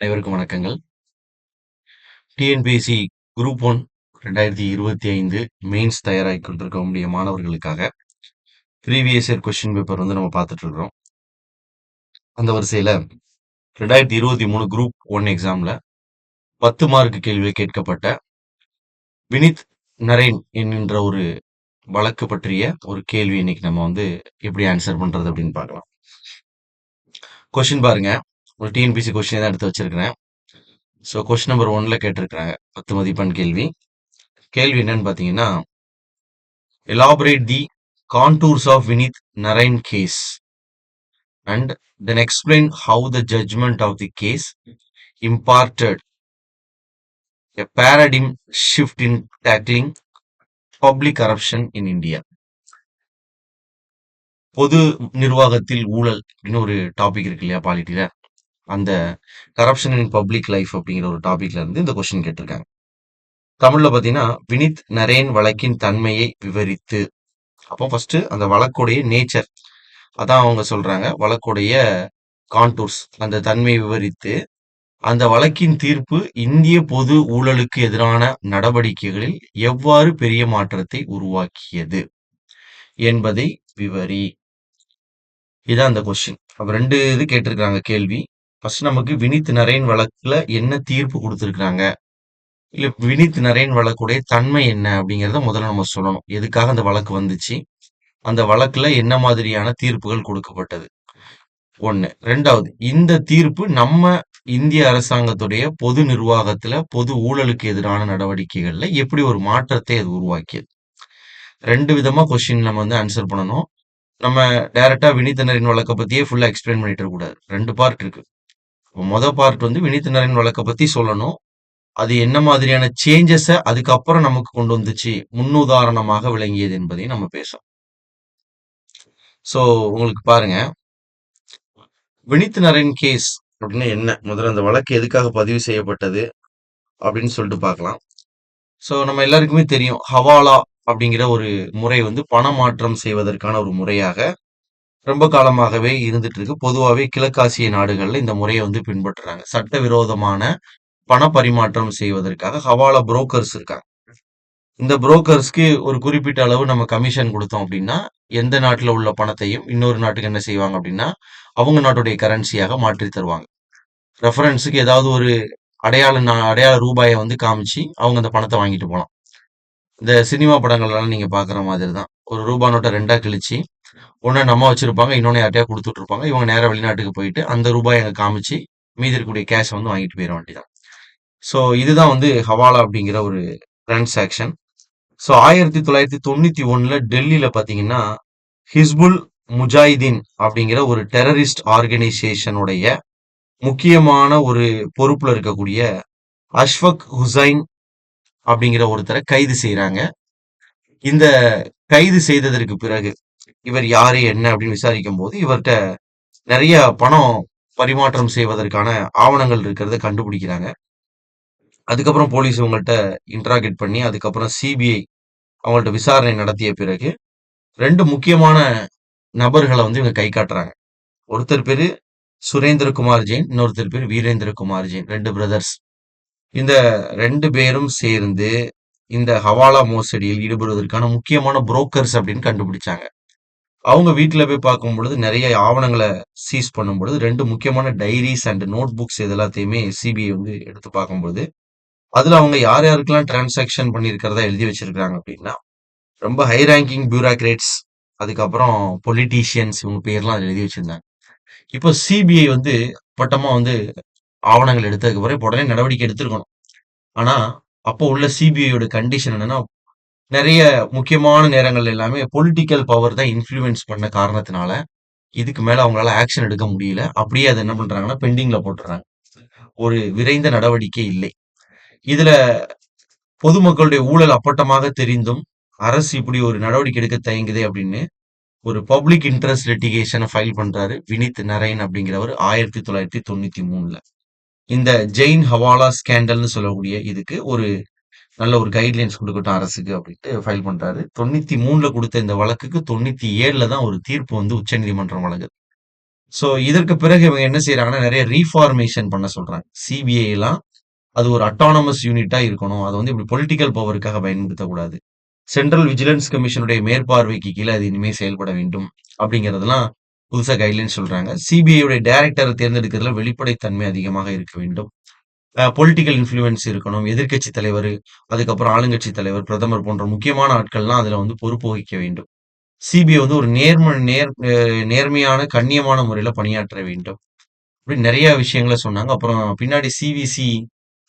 அனைவருக்கும் வணக்கங்கள். TNPSC group 1 2025 mains தயாராகிக் கொண்டிருக்கக்கூடிய மாணவர்களுக்காக ப்ரீவியஸ் இயர் கொஸ்டின் பேப்பர் வந்து நம்ம பார்த்துட்டு இருக்கிறோம். அந்த வரிசையில 2023 குரூப் 1 எக்ஸாம்ல 10 மார்க் கேள்வியில் கேட்கப்பட்ட வினித் நரேன் என்கின்ற ஒரு வழக்கு பற்றிய ஒரு கேள்வி இன்னைக்கு நம்ம வந்து எப்படி ஆன்சர் பண்றது அப்படின்னு பார்க்கலாம். கொஸ்டின் பாருங்க, ஒரு டிஎன்பிஎஸ்சி கொஸ்டின் தான் எடுத்து வச்சிருக்கிறேன். ஸோ கொஸ்டின் நம்பர் 1ல கேட்டிருக்கிறாங்க 10 மதிப்பெண் கேள்வி. கேள்வி என்னன்னு பார்த்தீங்கன்னா, elaborate the contours of Vinith Narain case and then explain how the judgment of the case imparted a paradigm shift in tackling public corruption in India. பொது நிர்வாகத்தில் ஊழல் அப்படின்னு ஒரு டாபிக் இருக்கு இல்லையா பாலிட்டியில, அந்த கரப்ஷன் இன் பப்ளிக் லைஃப் அப்படிங்கிற ஒரு டாபிக்ல இருந்து இந்த கொஸ்டின் கேட்டிருக்காங்க. தமிழ்ல பாத்தீங்கன்னா, வினித் நரேன் வழக்கின் தன்மையை விவரித்து. அப்போ ஃபர்ஸ்ட் அந்த வழக்குடைய நேச்சர் அதான் அவங்க சொல்றாங்க. வழக்குடைய கான்டூர்ஸ் அந்த தன்மையை விவரித்து, அந்த வழக்கின் தீர்ப்பு இந்திய பொது ஊழலுக்கு எதிரான நடவடிக்கைகளில் எவ்வாறு பெரிய மாற்றத்தை உருவாக்கியது என்பதை விவரி. இதான் அந்த கொஸ்டின். அப்ப 2 இது கேட்டிருக்காங்க கேள்வி. ஃபர்ஸ்ட் நமக்கு வினித் நரேன் வழக்குல என்ன தீர்ப்பு கொடுத்திருக்காங்க, இல்ல வினித் நரேன் வழக்குடைய தன்மை என்ன அப்படிங்கறத முதல்ல நம்ம சொல்லணும். எதுக்காக அந்த வழக்கு வந்துச்சு, அந்த வழக்குல என்ன மாதிரியான தீர்ப்புகள் கொடுக்கப்பட்டது, 1. 2வது, இந்த தீர்ப்பு நம்ம இந்திய அரசாங்கத்துடைய பொது நிர்வாகத்துல பொது ஊழலுக்கு எதிரான நடவடிக்கைகள்ல எப்படி ஒரு மாற்றத்தை அது உருவாக்கியது. 2 விதமா கொஸ்டின் நம்ம வந்து ஆன்சர் பண்ணணும். நம்ம டைரக்டா வினித் நரேன் வழக்கை பத்தியே ஃபுல்லா எக்ஸ்பிளைன் பண்ணிட்டு இருக்க கூடாது. 2 பார்ட் இருக்கு. மொதல் பார்ட் வந்து வினித் நரேன் வழக்கை பத்தி சொல்லணும். அது என்ன மாதிரியான சேஞ்சஸ அதுக்கப்புறம் நமக்கு கொண்டு வந்துச்சு, முன்னுதாரணமாக விளங்கியது என்பதையும் நம்ம பேசணும். சோ உங்களுக்கு பாருங்க, வினித் நரேன் கேஸ் அப்படின்னா என்ன, முதல்ல அந்த வழக்கு எதுக்காக பதிவு செய்யப்பட்டது அப்படின்னு சொல்லிட்டு பார்க்கலாம். சோ நம்ம எல்லாருக்குமே தெரியும், ஹவாலா அப்படிங்கிற ஒரு முறை வந்து பணமாற்றம் செய்வதற்கான ஒரு முறையாக ரொம்ப காலமாகவே இருந்துட்டு இருக்கு. பொதுவாகவே கிழக்காசிய நாடுகள்ல இந்த முறையை வந்து பின்பற்றுறாங்க. சட்டவிரோதமான பண பரிமாற்றம் செய்வதற்காக ஹவாலா புரோக்கர்ஸ் இருக்காங்க. இந்த புரோக்கர்ஸ்க்கு ஒரு குறிப்பிட்ட அளவு நம்ம கமிஷன் கொடுத்தோம் அப்படின்னா, எந்த நாட்டுல உள்ள பணத்தையும் இன்னொரு நாட்டுக்கு என்ன செய்வாங்க அப்படின்னா, அவங்க நாட்டுடைய கரன்சியாக மாற்றி தருவாங்க. ரெஃபரன்ஸுக்கு ஏதாவது ஒரு அடையாள ரூபாயை வந்து காமிச்சு அவங்க அந்த பணத்தை வாங்கிட்டு போலாம். இந்த சினிமா படங்கள்லாம் நீங்க பாக்குற மாதிரி தான். ஒரு ரூபா நோட்டை 2ஆ கிழிச்சு, ஒண்ணு நம்ம வச்சிருப்பாங்க, இன்னொன்னு யார்ட்டையா கொடுத்துட்டு இருப்பாங்க. இவங்க நேரா வெளிநாட்டுக்கு போயிட்டு அந்த ரூபாயை அங்க காமிச்சு மீதி இருக்கக்கூடிய கேஷ் வந்து வாங்கிட்டு போயிட வேண்டியதான். சோ இதுதான் வந்து ஹவாலா அப்படிங்கிற ஒரு டிரான்சாக்ஷன். ஸோ 1991ல டெல்லியில பாத்தீங்கன்னா, ஹிஸ்புல் முஜாஹிதீன் அப்படிங்கிற ஒரு டெரரிஸ்ட் ஆர்கனைசேஷனுடைய முக்கியமான ஒரு பொறுப்புல இருக்கக்கூடிய அஷ்ஃபக் ஹுசைன் அப்படிங்கிற ஒருத்தரை கைது செய்யறாங்க. இந்த கைது செய்ததற்கு பிறகு இவர் யாரு என்ன அப்படின்னு விசாரிக்கும் போது இவர்கிட்ட நிறைய பணம் பரிமாற்றம் செய்வதற்கான ஆவணங்கள் இருக்கிறத கண்டுபிடிக்கிறாங்க. அதுக்கப்புறம் போலீஸ் இவங்கள்ட்ட இன்ட்ராகேட் பண்ணி அதுக்கப்புறம் சிபிஐ அவங்கள்ட்ட விசாரணை நடத்திய பிறகு 2 முக்கியமான நபர்களை வந்து இவங்க கை காட்டுறாங்க. ஒருத்தர் பேரு சுரேந்திர குமார் ஜெயின், இன்னொருத்தர் பேரு வீரேந்திர குமார் ஜெயின், 2 பிரதர்ஸ். இந்த 2 பேரும் சேர்ந்து இந்த ஹவாலா மோசடியில் ஈடுபடுவதற்கான முக்கியமான புரோக்கர்ஸ் அப்படின்னு கண்டுபிடிச்சாங்க. அவங்க வீட்டுல போய் பார்க்கும் பொழுது நிறைய ஆவணங்களை சீஸ் பண்ணும் பொழுது 2 முக்கியமான டைரிஸ் அண்ட் நோட் புக்ஸ் இது எல்லாத்தையுமே சிபிஐ வந்து எடுத்து பார்க்கும்போது அதுல அவங்க யார் யாருக்கெல்லாம் டிரான்சாக்ஷன் பண்ணியிருக்கிறதா எழுதி வச்சிருக்காங்க அப்படின்னா, ரொம்ப ஹை ரேங்கிங் பியூரோக்ரேட்ஸ், அதுக்கப்புறம் பொலிட்டீஷியன்ஸ், இவங்க பேர்லாம் அதுல எழுதி வச்சிருந்தாங்க. இப்போ சிபிஐ வந்து பட்டமா வந்து ஆவணங்கள் எடுத்ததுக்கு பிறகு உடனே நடவடிக்கை எடுத்திருக்கணும். ஆனா அப்போ உள்ள சிபிஐயோட கண்டிஷன் என்னன்னா, நிறைய முக்கியமான நேரங்கள் எல்லாமே பொலிட்டிக்கல் பவர் தான் இன்ஃப்ளூயன்ஸ் பண்ண காரணத்தினால இதுக்கு மேல அவங்களால ஆக்ஷன் எடுக்க முடியல. அப்படியே அதை என்ன பண்றாங்கன்னா பெண்டிங்ல போட்டுறாங்க. ஒரு விரைந்த நடவடிக்கை இல்லை. இதுல பொதுமக்களுடைய ஊழல் அப்பட்டமாக தெரிந்தும் அரசு இப்படி ஒரு நடவடிக்கை எடுக்க தயங்குதே அப்படின்னு ஒரு பப்ளிக் இன்ட்ரெஸ்ட் லிட்டிகேஷனை ஃபைல் பண்றாரு வினித் நரேன் அப்படிங்கிறவர் 1993ல. இந்த ஜெயின் ஹவாலா ஸ்கேண்டல்னு சொல்லக்கூடிய இதுக்கு ஒரு நல்ல ஒரு கைட்லைன்ஸ் கொடுக்கட்டும் அரசுக்கு அப்படின்ட்டு ஃபைல் பண்றாரு. 93ல கொடுத்த இந்த வழக்குக்கு 97ல தான் ஒரு தீர்ப்பு வந்து உச்சநீதிமன்றம் வழங்குது. சோ இதற்கு பிறகு இவங்க என்ன செய்றாங்கன்னா, நெறைய ரீஃபார்மேஷன் பண்ண சொல்றாங்க. சிபிஐலாம் அது ஒரு அட்டானமஸ் யூனிட்டா இருக்கணும். அத வந்து இப்படி பொலிட்டிக்கல் பவருக்காக பயன்படுத்தக்கூடாது. சென்ட்ரல் விஜிலன்ஸ் கமிஷனுடைய மேற்பார்வைக்கு கீழ அது இனிமே செயல்பட வேண்டும். அப்படிங்கிறதெல்லாம் புதுசா கைட்லைன்ஸ் சொல்றாங்க. சிபிஐ உடைய டைரக்டர தேர்ந்தெடுக்கிறதுல வெளிப்படைத்தன்மை அதிகமாக இருக்க வேண்டும். பொலிட்டிக்கல் இன்ஃப்ளூயன்ஸ் இருக்கணும். எதிர்க்கட்சி தலைவரு, அதுக்கப்புறம் ஆளுங்கட்சி தலைவர், பிரதமர் போன்ற முக்கியமான ஆட்கள்லாம் அதுல வந்து பொறுப்பு வகிக்க வேண்டும். சிபிஐ வந்து ஒரு நேர்மையான, கண்ணியமான முறையில பணியாற்ற வேண்டும். இப்படி நெறைய விஷயங்கள சொன்னாங்க. அப்புறம் பின்னாடி சிவிசி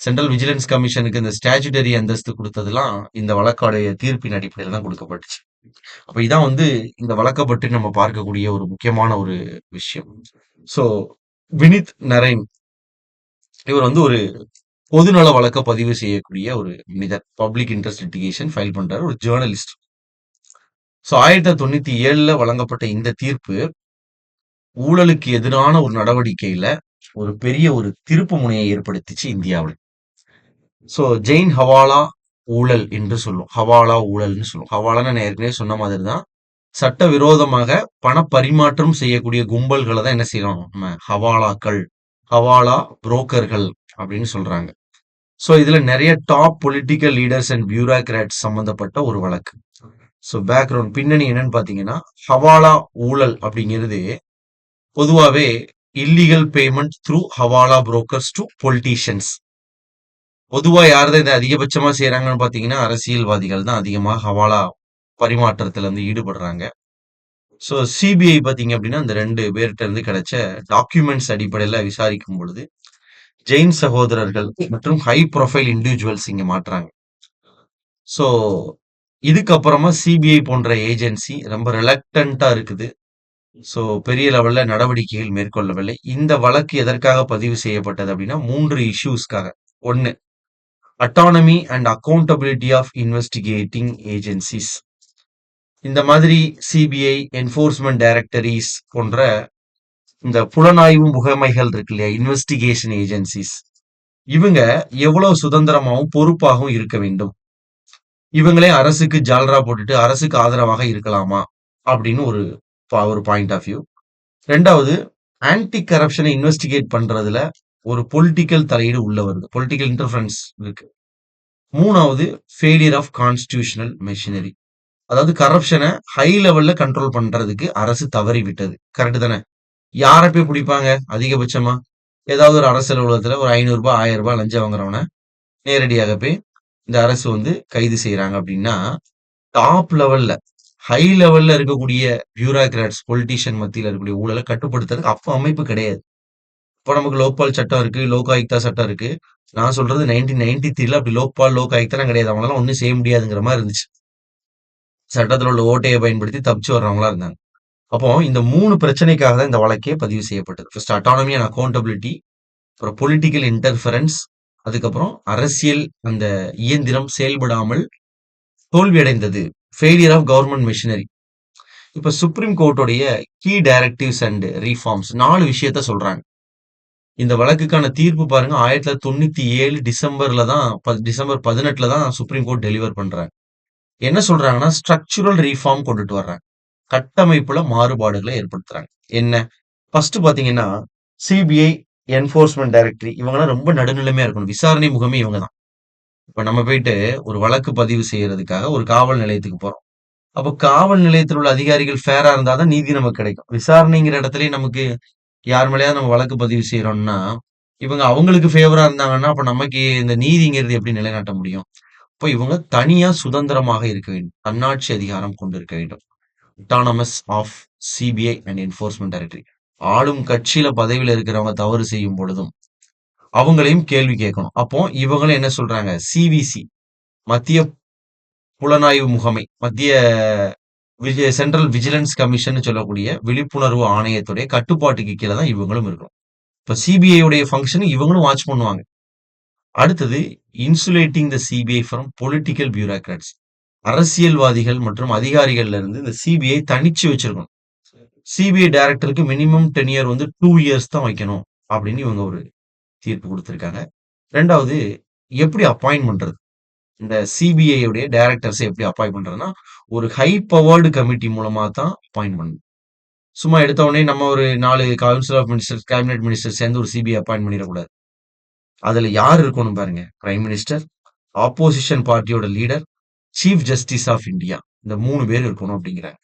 சென்ட்ரல் விஜிலன்ஸ் கமிஷனுக்கு இந்த ஸ்டாச்சுட்டரி அந்தஸ்து குடுத்ததெல்லாம் இந்த வழக்கோடைய தீர்ப்பின் அடிப்படையில தான் குடுக்கப்பட்டுச்சு. அப்ப இதான் வந்து இந்த வழக்க பற்றி நம்ம பார்க்கக்கூடிய ஒரு முக்கியமான ஒரு விஷயம். சோ வினித் நரைன் இவர் வந்து ஒரு பொதுநல வழக்க பதிவு செய்யக்கூடிய ஒரு மனிதர். பப்ளிக் இன்ட்ரெஸ்ட் லிட்டிகேஷன் ஃபைல் பண்றாரு. ஒரு ஜர்னலிஸ்ட். சோ 1997ல வழங்கப்பட்ட இந்த தீர்ப்பு ஊழலுக்கு எதிரான ஒரு நடவடிக்கையில ஒரு பெரிய ஒரு திருப்பு முனையை ஏற்படுத்திச்சு இந்தியாவுல. சோ ஜெயின் ஹவாலா ஊழல் என்று சொல்லும். ஹவாலா ஊழல்னு சொல்லும். ஹவாலான்னு நான் ஏற்கனவே சொன்ன மாதிரி தான். சட்டவிரோதமாக பண பரிமாற்றம் செய்யக்கூடிய கும்பல்களை தான் என்ன செய்யறோம் நம்ம ஹவாலாக்கள், ஹவாலா புரோக்கர்கள் அப்படின்னு சொல்றாங்க. சோ இதுல நிறைய top political leaders and bureaucrats சம்பந்தப்பட்ட ஒரு வழக்கு. சோ பேக்ரவுண்ட் பின்னணி என்னன்னு பாத்தீங்கன்னா, ஹவாலா ஊழல் அப்படிங்கிறது பொதுவாவே illegal payment through hawala brokers to politicians. பொதுவா யார்தான் இதை அதிகபட்சமா செய்யறாங்கன்னு பாத்தீங்கன்னா, அரசியல்வாதிகள் தான் அதிகமா ஹவாலா பரிமாற்றத்துல வந்து ஈடுபடுறாங்க. சோ சிபிஐ பாத்தீங்க அப்படின்னா, அந்த 2 பேர்ட்ட இருந்து கிடைச்ச டாக்குமெண்ட்ஸ் அடிப்படையில விசாரிக்கும் பொழுது, ஜெயின் சகோதரர்கள் மற்றும் ஹை ப்ரொஃபைல் இண்டிவிஜுவல்ஸ் இங்க மாட்றாங்க. சோ இதுக்கப்புறமா சிபிஐ போன்ற ஏஜென்சி ரொம்ப ரிலக்டன்ட்டா இருக்குது. சோ பெரிய லெவல்ல நடவடிக்கைகள் மேற்கொள்ளவில்லை. இந்த வழக்கு எதற்காக பதிவு செய்யப்பட்டது அப்படின்னா, 3 இஷ்யூஸ்க்காக. 1 autonomy and accountability of investigating agencies. இந்த மாதிரி சிபிஐ, என்ஃபோர்ஸ்மென்ட் டைரக்டரீஸ் போன்ற இந்த புலனாய்வு முகமைகள் இருக்கு இல்லையா, இன்வெஸ்டிகேஷன் ஏஜென்சிஸ், இவங்க எவ்வளவு சுதந்திரமாவும் பொறுப்பாகவும் இருக்க வேண்டும். இவங்களே அரசுக்கு ஜால்ரா போட்டுட்டு அரசுக்கு ஆதரவாக இருக்கலாமா அப்படின்னு ஒரு பாயிண்ட் ஆஃப் வியூ. 2வது ஆன்டி கரப்ஷனை இன்வெஸ்டிகேட் பண்றதுல ஒரு பொலிட்டிக்கல் தலையீடு உள்ள வருது. பொலிட்டிக்கல் இன்டர்ஃபரன்ஸ் இருக்கு. 3வது ஃபெயிலியர் ஆஃப் கான்ஸ்டிடியூஷனல் மெஷினரி. அதாவது கரப்ஷனை ஹை லெவல்ல கண்ட்ரோல் பண்றதுக்கு அரசு தவறி விட்டது. கரெக்ட் தானே? யாரை போய் பிடிப்பாங்க அதிகபட்சமா? ஏதாவது ஒரு அரசு அலுவலகத்துல ஒரு 500 ரூபாய் 1000 ரூபாய் லஞ்சம் வாங்குறவன நேரடியாக போய் இந்த அரசு வந்து கைது செய்யறாங்க அப்படின்னா, டாப் லெவல்ல ஹை லெவல்ல இருக்கக்கூடிய பியூரோக்ராட்ஸ் பொலிட்டீஷியன் மத்தியில இருக்கக்கூடிய ஊழலை கட்டுப்படுத்துறதுக்கு அப்ப அமைப்பு கிடையாது. இப்ப நமக்கு லோக்பால் சட்டம் இருக்கு, லோக் ஆயுக்தா சட்டம் இருக்கு. நான் சொல்றது 1993ல அப்படி லோக்பால், லோக் ஆயுக்தாலாம் கிடையாது. அவங்களால ஒண்ணும் செய்ய முடியாதுங்கிற மாதிரி இருந்துச்சு. சட்டத்துல உள்ள ஓட்டையை பயன்படுத்தி தப்பிச்சு வர்றவங்களா இருந்தாங்க. அப்போ இந்த 3 பிரச்சனைக்காக தான் இந்த வழக்கே பதிவு செய்யப்பட்டது. ஃபர்ஸ்ட் அட்டானமி அண்ட் அக்கவுண்டபிலிட்டி, அப்புறம் பொலிட்டிக்கல் இன்டர்ஃபரன்ஸ், அதுக்கப்புறம் அரசியல் அந்த இயந்திரம் செயல்படாமல் தோல்வியடைந்தது. Failure of government machinery. இப்ப சுப்ரீம் கோர்ட்டோடைய கீ டைரக்டிவ்ஸ் அண்ட் ரீஃபார்ம்ஸ் 4 விஷயத்த சொல்றாங்க. இந்த வழக்குக்கான தீர்ப்பு பாருங்க 1997 டிசம்பர்ல தான் டிசம்பர் 18ல தான் சுப்ரீம் கோர்ட் டெலிவர் பண்றாங்க. என்ன சொல்றாங்கன்னா, ஸ்ட்ரக்சுரல் ரீஃபார்ம் கொண்டுட்டு வர்றாங்க. கட்டமைப்புல மாறுபாடுகளை ஏற்படுத்துறாங்க. என்ன? ஃபர்ஸ்ட் பாத்தீங்கன்னா, சிபிஐ, என்ஃபோர்ஸ்மென்ட் டைரக்டரி இவங்கலாம் ரொம்ப நடுநிலைமையா இருக்கணும். விசாரணை முகமே இவங்க தான். இப்ப நம்ம போயிட்டு ஒரு வழக்கு பதிவு செய்யறதுக்காக ஒரு காவல் நிலையத்துக்கு போறோம். அப்போ காவல் நிலையத்தில் உள்ள அதிகாரிகள் ஃபேரா இருந்தா தான் நீதி நமக்கு கிடைக்கும். விசாரணைங்கிற இடத்துலயே நமக்கு யார் மேலயாவது நம்ம வழக்கு பதிவு செய்யறோம்னா, இவங்க அவங்களுக்கு ஃபேவரா இருந்தாங்கன்னா, அப்ப நமக்கு இந்த நீதிங்கிறது எப்படி நிலைநாட்ட முடியும்? அப்ப இவங்க தனியா சுதந்திரமாக இருக்க வேண்டும். தன்னாட்சி அதிகாரம் கொண்டிருக்க வேண்டும். Autonomous of CBI and enforcement directory. ஆளும் கட்சியில பதவியில இருக்கிறவங்க தவறு செய்யும் பொழுதும் அவங்களையும் கேள்வி கேட்கணும். அப்போ இவங்களும் என்ன சொல்றாங்க? சிவிசி, மத்திய புலனாய்வு முகமை, மத்திய சென்ட்ரல் விஜிலன்ஸ் கமிஷன் சொல்லக்கூடிய விழிப்புணர்வு ஆணையத்துடைய கட்டுப்பாட்டுக்கு கீழே தான் இவங்களும் இருக்கணும். இப்ப சிபிஐ உடைய ஃபங்க்ஷன் இவங்களும் வாட்ச் பண்ணுவாங்க. அடுத்தது insulating the CBI from political bureaucrats. அரசியல்வாதிகள் மற்றும் அதிகாரிகள்ல இருந்து இந்த சிபிஐ தனிச்சு வச்சிருக்கணும். சிபிஐ டைரக்டருக்கு மினிமம் டென்யூர் வந்து 2 இயர்ஸ் தான் வைக்கணும் அப்படின்னு இவங்க ஒரு தீர்ப்பு கொடுத்திருக்காங்க. 2வது எப்படி அப்பாயிண்ட் பண்றது? இந்த சிபிஐ உடைய டைரக்டர்ஸ் எப்படி அப்பாயிண்ட் பண்றதுன்னா, ஒரு ஹை பவர்டு கமிட்டி மூலமா தான் அப்பாயிண்ட் பண்ணணும். சும்மா எடுத்த உடனே நம்ம ஒரு 4 council of ministers, cabinet minister சேர்ந்து ஒரு சிபிஐ அப்பாயிண்ட் பண்ணிடக்கூடாது. அதுல யார் இருக்கணும் பாருங்க. பிரைம் மினிஸ்டர், ஆப்போசிஷன் பார்ட்டியோட leader, chief justice of India. இந்த 3 பேர் இருக்கணும் அப்படிங்கிறாங்க.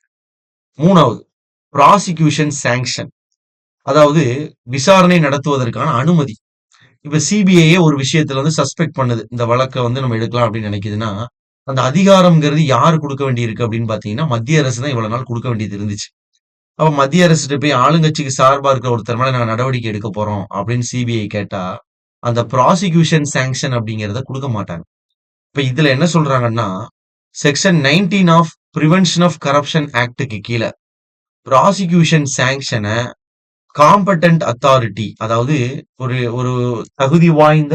3வது ப்ராசிக்யூஷன் சாங்ஷன். அதாவது விசாரணை நடத்துவதற்கான அனுமதி. இப்ப சிபிஐயே ஒரு விஷயத்துல வந்து சஸ்பெக்ட் பண்ணுது. இந்த வழக்க வந்து நம்ம எடுக்கலாம் அப்படின்னு நினைக்குதுன்னா, அந்த அதிகாரம்ங்கிறது யாரு குடுக்க வேண்டியிருக்கு அப்படின்னு பார்த்தீங்கன்னா, மத்திய அரசு தான் இவ்வளவு நாள் குடுக்க வேண்டியது இருந்துச்சு. அப்ப மத்திய அரசுட்ட போய் ஆளுங்கட்சிக்கு சார்பா இருக்கிற ஒருத்தர் மேல நாங்க நடவடிக்கை எடுக்க போறோம் அப்படின்னு சிபிஐ கேட்டா, அந்த ப்ராசிக்யூஷன் சாங்ஷன் அப்படிங்கிறத குடுக்க மாட்டாங்க. இப்ப இதுல என்ன சொல்றாங்கன்னா, section 19 of prevention of corruption ஆக்ட்க்கு கீழ ப்ராசிக்யூஷன் சாங்ஷன காம்பட்டன்ட் அத்தாரிட்டி, அதாவது ஒரு ஒரு தகுதி வாய்ந்த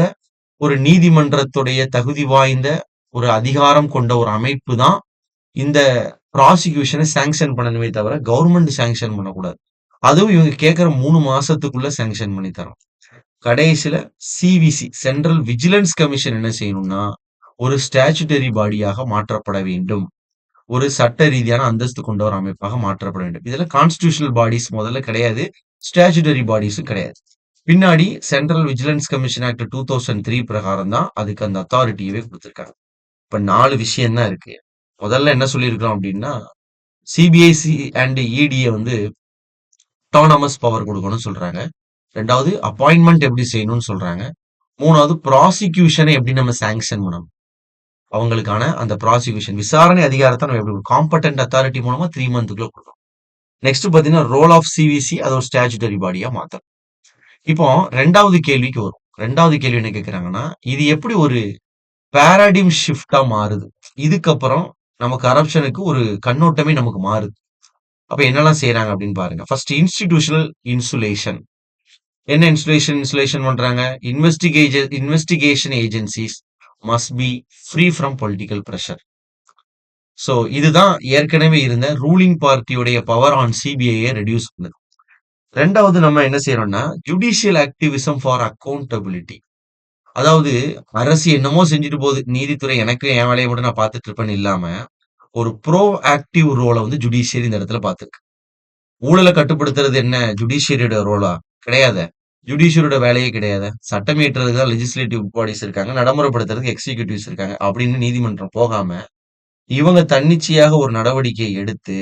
ஒரு நீதிமன்றத்துடைய தகுதி வாய்ந்த ஒரு அதிகாரம் கொண்ட ஒரு அமைப்பு தான் இந்த ப்ராசிக்யூஷனை சாங்ஷன் பண்ணணுமே தவிர கவர்மெண்ட் சாங்ஷன் பண்ணக்கூடாது. அதுவும் இவங்க கேட்கிற 3 மாசத்துக்குள்ள சாங்ஷன் பண்ணி தரும். கடைசியில சிவிசி, சென்ட்ரல் விஜிலன்ஸ் கமிஷன் என்ன செய்யணும்னா, ஒரு ஸ்டாச்சுட்டரி பாடியாக மாற்றப்பட வேண்டும். ஒரு சட்ட ரீதியான அந்தஸ்து கொண்ட ஒரு அமைப்பாக மாற்றப்பட வேண்டும். இதுல கான்ஸ்டிடியூஷனல் பாடிஸ் முதல்ல கிடையாது. ஸ்டாச்சுட்டரி பாடிஸும் கிடையாது. பின்னாடி சென்ட்ரல் விஜிலன்ஸ் கமிஷன் ஆக்ட் 2003 பிரகாரம் தான் அதுக்கு அந்த அத்தாரிட்டியவே கொடுத்திருக்காங்க. இப்ப 4 விஷயம் தான் இருக்கு. முதல்ல என்ன சொல்லியிருக்கிறோம் அப்படின்னா, சிபிஐசி அண்ட் இடியை வந்து அட்டானமஸ் பவர் கொடுக்கணும்னு சொல்றாங்க. 2வது அப்பாயின்மெண்ட் எப்படி செய்யணும்னு சொல்றாங்க. 3வது ப்ராசிக்யூஷனை எப்படி நம்ம சாங்ஷன் பண்ணணும். அவங்களுக்கான அந்த ப்ராசிக்யூஷன் விசாரணை அதிகாரத்தை நம்ம எப்படி காம்பட்டன்ட் அத்தாரிட்டி மூலமா 3 மந்த்துக்குள்ள கொடுக்கணும். நெக்ஸ்ட் பாத்தீங்கன்னா ரோல் ஆஃப் சிவிசி அதை ஒரு ஸ்டாச்சுட்டரி பாடியா மாத்தணும். இப்போ 2வது கேள்விக்கு வரும். 2வது கேள்வி என்ன கேட்கிறாங்கன்னா, இது எப்படி ஒரு பாராடிம் ஷிஃப்டா மாறுது? இதுக்கப்புறம் நம்ம கரப்ஷனுக்கு ஒரு கண்ணோட்டமே நமக்கு மாறுது. அப்ப என்னெல்லாம் செய்யறாங்க அப்படின்னு பாருங்க. First institutional insulation. என்ன இன்சுலேஷன் பண்றாங்க? Investigation agencies must be free from political pressure. So இதுதான் ஏற்கனவே இருந்த ரூலிங் பார்ட்டியுடைய பவர் ஆன் சிபிஐயை ரெடியூஸ் பண்ணுது. 2வது நம்ம என்ன செய்யறோம்னா, ஜுடிஷியல் ஆக்டிவிசம் ஃபார் அக்கௌண்டபிலிட்டி. அதாவது அரசு என்னமோ செஞ்சுட்டு போகுது, நீதித்துறை எனக்கு என் வேலையை மட்டும் நான் பார்த்துட்டு இருப்பேன்னு இல்லாம ஒரு ப்ரோ ஆக்டிவ் ரோலை வந்து ஜுடிஷியரி இந்த இடத்துல பார்த்துருக்கு. ஊழலை கட்டுப்படுத்துறது என்ன ஜுடிஷியரியோட ரோலா? கிடையாது. ஜுடிஷியரியோட வேலையே கிடையாது. சட்டம் இயற்றுறதுக்கு தான் லெஜிஸ்லேட்டிவ் பாடிஸ் இருக்காங்க, நடைமுறைப்படுத்துறதுக்கு எக்ஸிகியூட்டிவ்ஸ் இருக்காங்க அப்படின்னு நீதிமன்றம் போகாம இவங்க தன்னிச்சையாக ஒரு நடவடிக்கை எடுத்து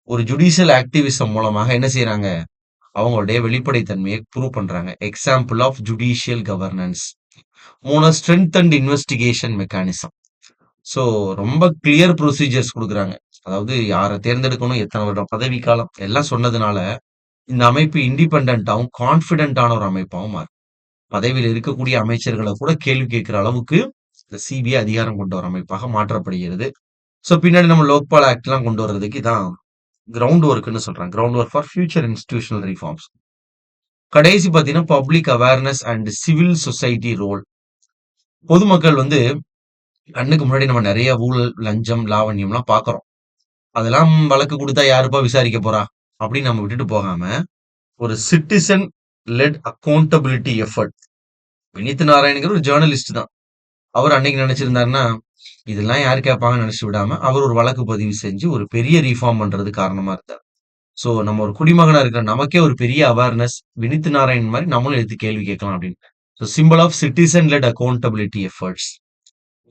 ஒரு ஜுடிஷியல் ஆக்டிவிசம் மூலமாக என்ன செய்யறாங்க? அவங்களுடைய வெளிப்படைத்தன்மையை ப்ரூவ் பண்றாங்க. Example of judicial governance. 3 strength and investigation mechanism. So ரொம்ப கிளியர் ப்ரொசீஜர்ஸ் கொடுக்குறாங்க. அதாவது யாரை தேர்ந்தெடுக்கணும், எத்தனை வருடம் பதவி காலம் எல்லாம் சொன்னதுனால இந்த அமைப்பு இண்டிபெண்டாவும் கான்பிடென்டான ஒரு அமைப்பாகவும் மாறும். பதவியில் இருக்கக்கூடிய அமைச்சர்களை கூட கேள்வி கேட்கிற அளவுக்கு இந்த சிபிஐ அதிகாரம் கொண்ட ஒரு அமைப்பாக மாற்றப்படுகிறது. சோ பின்னாடி நம்ம லோக்பால் ஆக்ட் எல்லாம் கொண்டு வர்றதுக்கு இதான் கிரவுண்ட் ஒர்க்னு சொல்றாங்க. Ground work for future institutional reforms. கடைசி பாத்தீங்கன்னா public awareness and civil society role. பொதுமக்கள் வந்து கண்ணுக்கு முன்னாடி நம்ம நிறைய ஊழல், லஞ்சம், லாவண்யம்லாம் பாக்குறோம். அதெல்லாம் வழக்கு கொடுத்தா யாருப்பா விசாரிக்க போறா அப்படின்னு நம்ம விட்டுட்டு போகாம ஒரு citizen led accountability effort. Vineet நாராயணுங்கிற ஒரு ஜேர்னலிஸ்ட் தான். அவர் அன்னைக்கு நினைச்சிருந்தாருன்னா இதெல்லாம் யாரு கேட்பாங்கன்னு நினைச்சு விடாம அவர் ஒரு வழக்கு பதிவு செஞ்சு ஒரு பெரிய ரீஃபார்ம் பண்றது காரணமா இருந்தார். சோ நம்ம ஒரு குடிமகனா இருக்கிற நமக்கே ஒரு பெரிய அவேர்னஸ் வினித் நாராயண் மாதிரி நம்மளும் எடுத்து கேள்வி கேட்கலாம் அப்படின்னு. So simple of citizen led accountability efforts.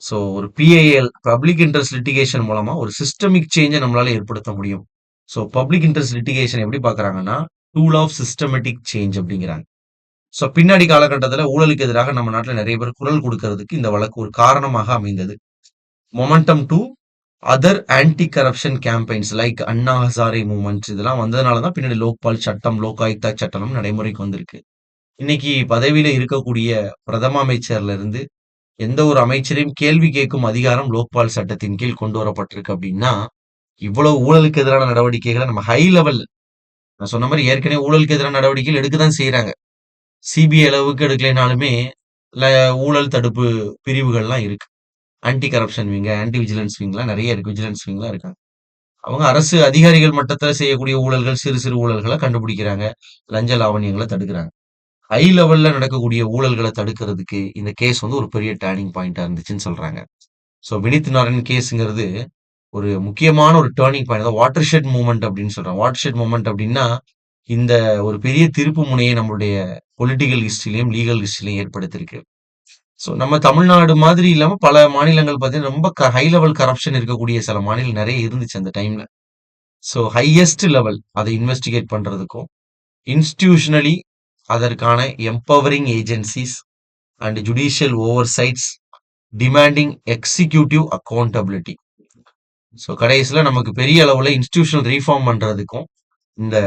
So ஒரு பிஐஎல் பப்ளிக் இன்ட்ரெஸ்ட் லிட்டிகேஷன் மூலமா ஒரு சிஸ்டமிக் சேஞ்சை நம்மளால ஏற்படுத்த முடியும். ஸோ பப்ளிக் இன்ட்ரெஸ்ட் லிட்டிகேஷன் எப்படி பாக்குறாங்கன்னா டூல் ஆஃப் சிஸ்டமேட்டிக் சேஞ்ச் அப்படிங்கிறாங்க. ஸோ பின்னாடி காலகட்டத்தில் ஊழலுக்கு எதிராக நம்ம நாட்டில் நிறைய பேர் குரல் கொடுக்கறதுக்கு இந்த வழக்கு ஒரு காரணமாக அமைந்தது. Momentum to other anti corruption campaigns like Anna Hazare movements இதெல்லாம் வந்ததுனாலதான் பின்னாடி லோக்பால் சட்டம், லோகாயுக்தா சட்டம் நடைமுறைக்கு வந்திருக்கு. இன்னைக்கு பதவியில இருக்கக்கூடிய பிரதம அமைச்சர்ல இருந்து எந்த ஒரு அமைச்சரையும் கேள்வி கேட்கும் அதிகாரம் லோக்பால் சட்டத்தின் கீழ் கொண்டு வரப்பட்டிருக்கு அப்படின்னா இவ்வளவு ஊழலுக்கு எதிரான நடவடிக்கைகளை நம்ம ஹை லெவல், நான் சொன்ன மாதிரி ஏற்கனவே ஊழலுக்கு எதிரான நடவடிக்கைகள் எடுக்கதான் செய்யறாங்க. சிபிஐ அளவுக்கு எடுக்கலைனாலுமே ஊழல் தடுப்பு பிரிவுகள்லாம் இருக்கு. ஆன்டி கரப்ஷன் விங்க, ஆன்டி விஜிலன்ஸ் விங்லாம் நிறைய இருக்கு. விஜிலன்ஸ் விங்லாம் இருக்காங்க. அவங்க அரசு அதிகாரிகள் மட்டத்துல செய்யக்கூடிய ஊழல்கள், சிறு சிறு ஊழல்களை கண்டுபிடிக்கிறாங்க. லஞ்ச லாவணியங்களை தடுக்கிறாங்க. ஹை லெவல்ல நடக்கக்கூடிய ஊழல்களை தடுக்கிறதுக்கு இந்த கேஸ் வந்து ஒரு பெரிய டேர்னிங் பாயிண்டா இருந்துச்சுன்னு சொல்றாங்க. சோ வினித் நாராயண் கேஸ்ங்கிறது ஒரு முக்கியமான ஒரு டர்னிங் பாயிண்ட். அதாவது வாட்டர் ஷெட் மூவ்மெண்ட் அப்படின்னு சொல்றாங்க. வாட்டர் ஷெட் மூவ்மெண்ட் அப்படின்னா, இந்த ஒரு பெரிய திருப்பு முனையை நம்மளுடைய பொலிட்டிக்கல் ஹிஸ்டரியிலயும், லீகல் ஹிஸ்டரியிலயும் ஏற்படுத்தியிருக்கு. ஸோ நம்ம தமிழ்நாடு மாதிரி இல்லாம பல மாநிலங்கள் பார்த்தீங்கன்னா, ரொம்ப ஹை லெவல் கரப்ஷன் இருக்கக்கூடிய சில மாநிலம் நெறைய இருந்துச்சு அந்த டைம்ல. ஸோ ஹையஸ்ட் லெவல் அத இன்வெஸ்டிகேட் பண்றதுக்கும், இன்ஸ்டிடியூஷனலி அதற்கான empowering agencies and judicial oversights demanding executive accountability. So கடைசியில நமக்கு பெரிய அளவுல இன்ஸ்டிடியூஷனல் ரீஃபார்ம் பண்றதுக்கும், இந்த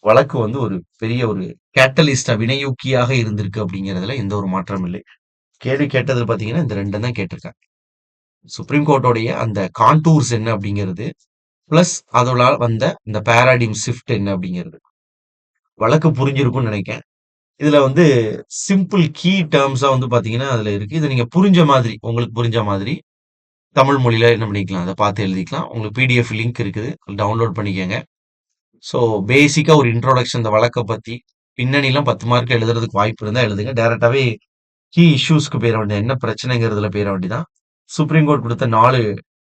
வழக்கு வந்து ஒரு பெரிய ஒரு கேட்டலிஸ்ட்டா வினையூக்கியாக இருந்திருக்கு அப்படிங்கிறதுல எந்த ஒரு மாற்றமும் இல்லை. கேள்வி கேட்டது பார்த்தீங்கன்னா, இந்த 2 தான் கேட்டிருக்காங்க. சுப்ரீம் கோர்ட்டோடைய அந்த கான்டூர்ஸ் என்ன அப்படிங்கிறது, பிளஸ் அதோட வந்த இந்த பாராடிம் ஷிஃப்ட் என்ன அப்படிங்கிறது. வழக்கு புரிஞ்சிருக்கும்னு நினைக்கிறேன். இதுல வந்து சிம்பிள் கீ டெர்ம்ஸா வந்து பார்த்தீங்கன்னா, அதுல இருக்கு. இத நீங்க புரிஞ்ச மாதிரி, உங்களுக்கு புரிஞ்ச மாதிரி தமிழ் மொழியில என்ன பண்ணிக்கலாம், அத பார்த்து எழுதிக்கலாம். உங்களுக்கு பிடிஎஃப் லிங்க் இருக்குது. டவுன்லோட் பண்ணிக்கங்க. ஸோ பேசிக்கா ஒரு இன்ட்ரோடக்ஷன் இந்த வழக்க பத்தி, பின்னணிலாம் 10 மார்க் எழுதுறதுக்கு வாய்ப்பு இருந்தா எழுதுங்க. டைரக்டாவே கீ இஷ்யூஸ்க்கு போயிற வேண்டியது. என்ன பிரச்சனைங்கிறதுல போயிற வேண்டியதான். சுப்ரீம் கோர்ட் குடுத்த 4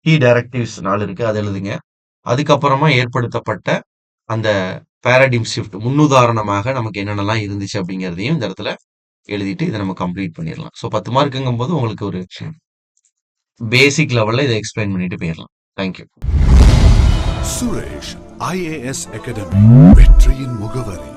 கீ டைரக்டிவ்ஸ் 4 இருக்கு. அத எழுதுங்க. அதுக்கப்புறமா ஏற்படுத்தப்பட்ட அந்த பாராடிம் ஷிஃப்ட் முன்னுதாரணமாக நமக்கு என்னென்னலாம் இருந்துச்சு அப்படிங்கிறதையும் இந்த இடத்துல எழுதிட்டு இத நம்ம கம்ப்ளீட் பண்ணிரலாம். ஸோ 10 மார்க்குங்கும்போது உங்களுக்கு ஒரு பேசிக் லெவல்ல இத எக்ஸ்பிளைன் பண்ணிட்டு போயிரலாம். Thank you. Suresh IAS academy வெற்றியின் முகவரி.